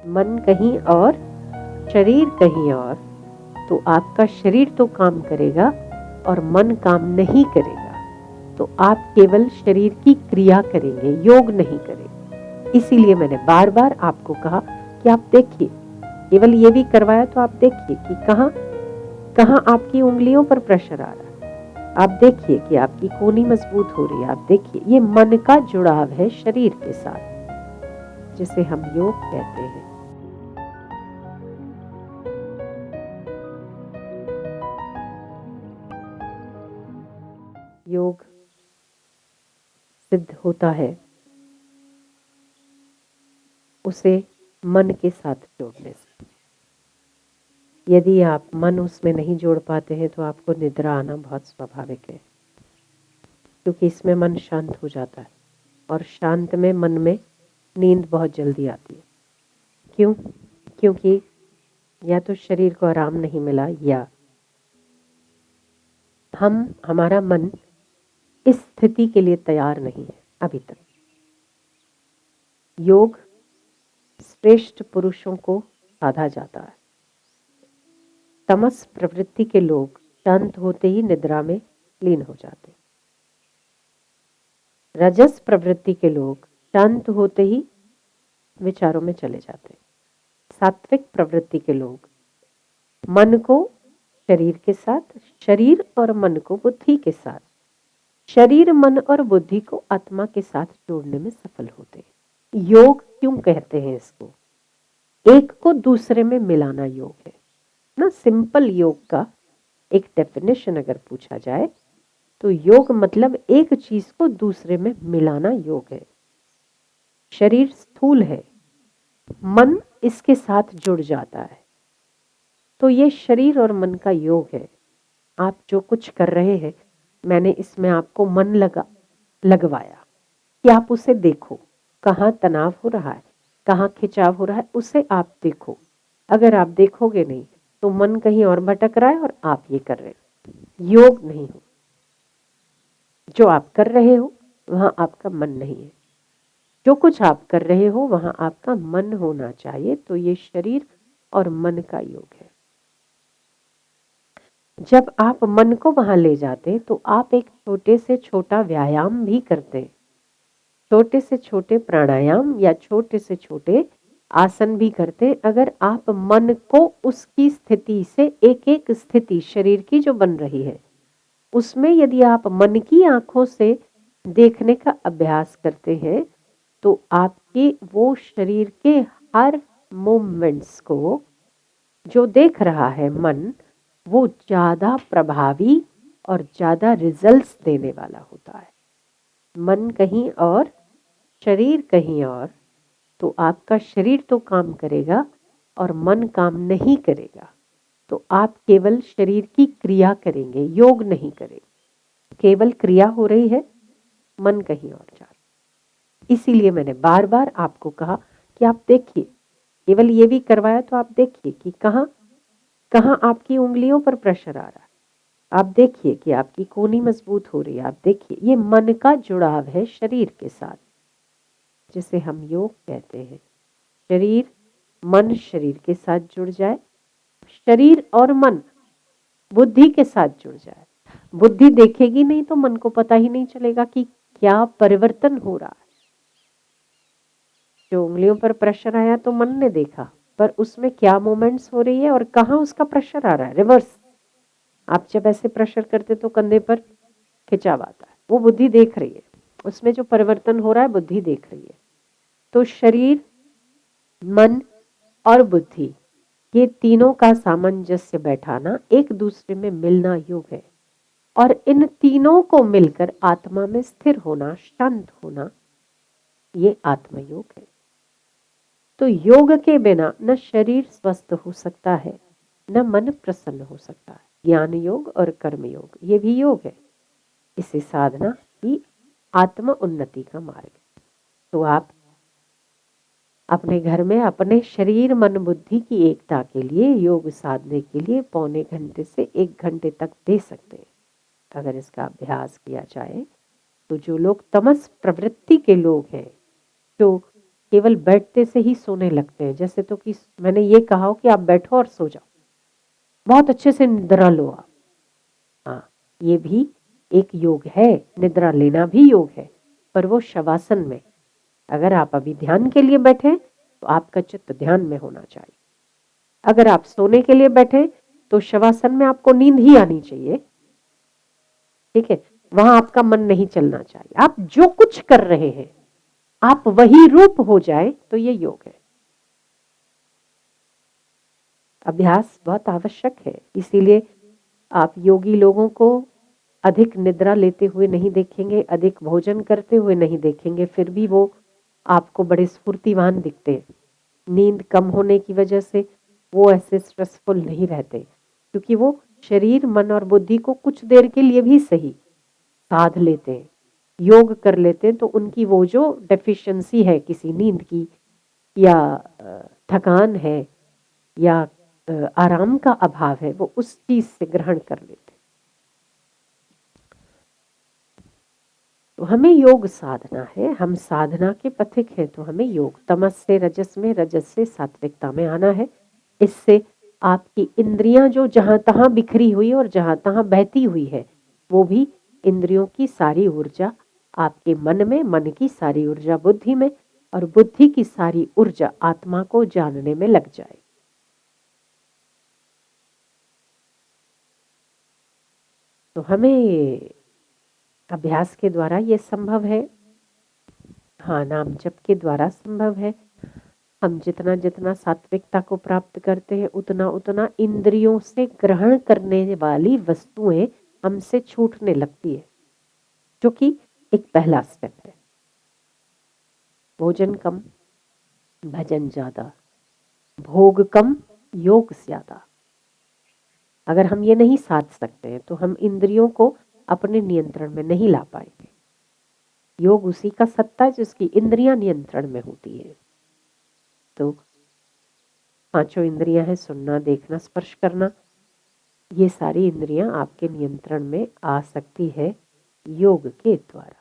मन कहीं और, शरीर कहीं और, तो आपका शरीर तो काम करेगा और मन काम नहीं करेगा। तो आप केवल शरीर की क्रिया करेंगे, योग नहीं करेंगे। इसीलिए मैंने बार बार आपको कहा कि आप देखिए, केवल ये भी करवाया तो आप देखिए कि कहाँ कहाँ आपकी उंगलियों पर प्रेशर आ रहा है। आप देखिए कि आपकी कोहनी मजबूत हो रही है। आप देखिए, ये मन का जुड़ाव है शरीर के साथ, जिसे हम योग कहते हैं। योग सिद्ध होता है उसे मन के साथ जोड़ने से। यदि आप मन उसमें नहीं जोड़ पाते हैं तो आपको निद्रा आना बहुत स्वाभाविक है, क्योंकि इसमें मन शांत हो जाता है और शांत में मन में नींद बहुत जल्दी आती है। क्यों? क्योंकि या तो शरीर को आराम नहीं मिला, या हमारा मन इस स्थिति के लिए तैयार नहीं है अभी तक। योग श्रेष्ठ पुरुषों को साधा जाता है। तमस प्रवृत्ति के लोग शांत होते ही निद्रा में लीन हो जाते। रजस प्रवृत्ति के लोग शांत होते ही विचारों में चले जाते। सात्विक प्रवृत्ति के लोग मन को शरीर के साथ, शरीर और मन को बुद्धि के साथ, शरीर मन और बुद्धि को आत्मा के साथ जोड़ने में सफल होते हैं। योग क्यों कहते हैं इसको? एक को दूसरे में मिलाना योग है ना। सिंपल योग का एक डेफिनेशन अगर पूछा जाए तो योग मतलब एक चीज को दूसरे में मिलाना योग है। शरीर स्थूल है, मन इसके साथ जुड़ जाता है, तो ये शरीर और मन का योग है। आप जो कुछ कर रहे हैं, मैंने इसमें आपको मन लगवाया कि आप उसे देखो, कहाँ तनाव हो रहा है, कहाँ खिंचाव हो रहा है, उसे आप देखो। अगर आप देखोगे नहीं तो मन कहीं और भटक रहा है और आप ये कर रहे हो। योग नहीं हो, जो आप कर रहे हो वहां आपका मन नहीं है। जो कुछ आप कर रहे हो वहां आपका मन होना चाहिए। तो ये शरीर और मन का योग है। जब आप मन को वहां ले जाते तो आप एक छोटे से छोटा व्यायाम भी करते, छोटे से छोटे प्राणायाम या छोटे से छोटे आसन भी करते। अगर आप मन को उसकी स्थिति से, एक एक स्थिति शरीर की जो बन रही है उसमें यदि आप मन की आंखों से देखने का अभ्यास करते हैं तो आपके वो शरीर के हर मूवमेंट्स को जो देख रहा है मन, वो ज्यादा प्रभावी और ज्यादा रिजल्ट्स देने वाला होता है। मन कहीं और, शरीर कहीं और, तो आपका शरीर तो काम करेगा और मन काम नहीं करेगा। तो आप केवल शरीर की क्रिया करेंगे, योग नहीं करेंगे। केवल क्रिया हो रही है, मन कहीं और जा रहा है। इसीलिए मैंने बार बार आपको कहा कि आप देखिए, केवल ये भी करवाया तो आप देखिए कि कहाँ कहाँ आपकी उंगलियों पर प्रेशर आ रहा है। आप देखिए कि आपकी कोहनी मजबूत हो रही है। आप देखिए, ये मन का जुड़ाव है शरीर के साथ, जिसे हम योग कहते हैं। शरीर मन शरीर के साथ जुड़ जाए, शरीर और मन बुद्धि के साथ जुड़ जाए। बुद्धि देखेगी नहीं तो मन को पता ही नहीं चलेगा कि क्या परिवर्तन हो रहा है। जो उंगलियों पर प्रेशर आया तो मन ने देखा, पर उसमें क्या मूवमेंट्स हो रही है और कहाँ उसका प्रेशर आ रहा है। रिवर्स, आप जब ऐसे प्रेशर करते तो कंधे पर खिंचाव आता है, वो बुद्धि देख रही है। उसमें जो परिवर्तन हो रहा है बुद्धि देख रही है। तो शरीर, मन और बुद्धि, ये तीनों का सामंजस्य बैठाना, एक दूसरे में मिलना योग है। और इन तीनों को मिलकर आत्मा में स्थिर होना, शांत होना, ये आत्मयोग है। तो योग के बिना न शरीर स्वस्थ हो सकता है, न मन प्रसन्न हो सकता है। ज्ञान योग और कर्म योग, ये भी योग है। इसे साधना ही आत्म उन्नति का मार्ग है। तो आप अपने घर में अपने शरीर मन बुद्धि की एकता के लिए योग साधने के लिए पौने घंटे से 1 घंटे तक दे सकते हैं। अगर इसका अभ्यास किया जाए तो जो लोग तमस प्रवृत्ति के लोग हैं, जो केवल बैठते से ही सोने लगते हैं। जैसे तो कि मैंने ये कहा हो कि आप बैठो और सो जाओ, बहुत अच्छे से निद्रा लो आप। हाँ, ये भी एक योग है, निद्रा लेना भी योग है, पर वो शवासन में। अगर आप अभी ध्यान के लिए बैठे तो आपका चित्त ध्यान में होना चाहिए। अगर आप सोने के लिए बैठे तो शवासन में आपको नींद ही आनी चाहिए, ठीक है, वहां आपका मन नहीं चलना चाहिए। आप जो कुछ कर रहे हैं आप वही रूप हो जाए तो ये योग है। अभ्यास बहुत आवश्यक है, इसीलिए आप योगी लोगों को अधिक निद्रा लेते हुए नहीं देखेंगे, अधिक भोजन करते हुए नहीं देखेंगे, फिर भी वो आपको बड़े स्फूर्तिवान दिखते हैं। नींद कम होने की वजह से वो ऐसे स्ट्रेसफुल नहीं रहते, क्योंकि वो शरीर मन और बुद्धि को कुछ देर के लिए भी सही साध लेते हैं, योग कर लेते हैं। तो उनकी वो जो डेफिशिएंसी है किसी नींद की, या थकान है, या आराम का अभाव है, वो उस चीज से ग्रहण कर लेते। तो हमें योग साधना है, हम साधना के पथिक हैं, तो हमें योग तमस से रजस में, रजस से सात्विकता में आना है। इससे आपकी इंद्रियां जो जहां तहां बिखरी हुई और जहां तहां बहती हुई है, वो भी इंद्रियों की सारी ऊर्जा आपके मन में, मन की सारी ऊर्जा बुद्धि में, और बुद्धि की सारी ऊर्जा आत्मा को जानने में लग जाए। तो हमें अभ्यास के द्वारा ये संभव है। हाँ, नाम जप के द्वारा संभव है। हम जितना जितना सात्विकता को प्राप्त करते हैं उतना उतना इंद्रियों से ग्रहण करने वाली वस्तुएं हमसे छूटने लगती है, जो कि एक पहला स्टेप है। भोजन कम, भजन ज्यादा, भोग कम, योग ज्यादा। अगर हम ये नहीं साध सकते हैं तो हम इंद्रियों को अपने नियंत्रण में नहीं ला पाएंगे। योग उसी का सत्ता है जिसकी इंद्रियां नियंत्रण में होती है। तो पांचों इंद्रियां हैं, सुनना, देखना, स्पर्श करना, ये सारी इंद्रियां आपके नियंत्रण में आ सकती है योग के द्वारा।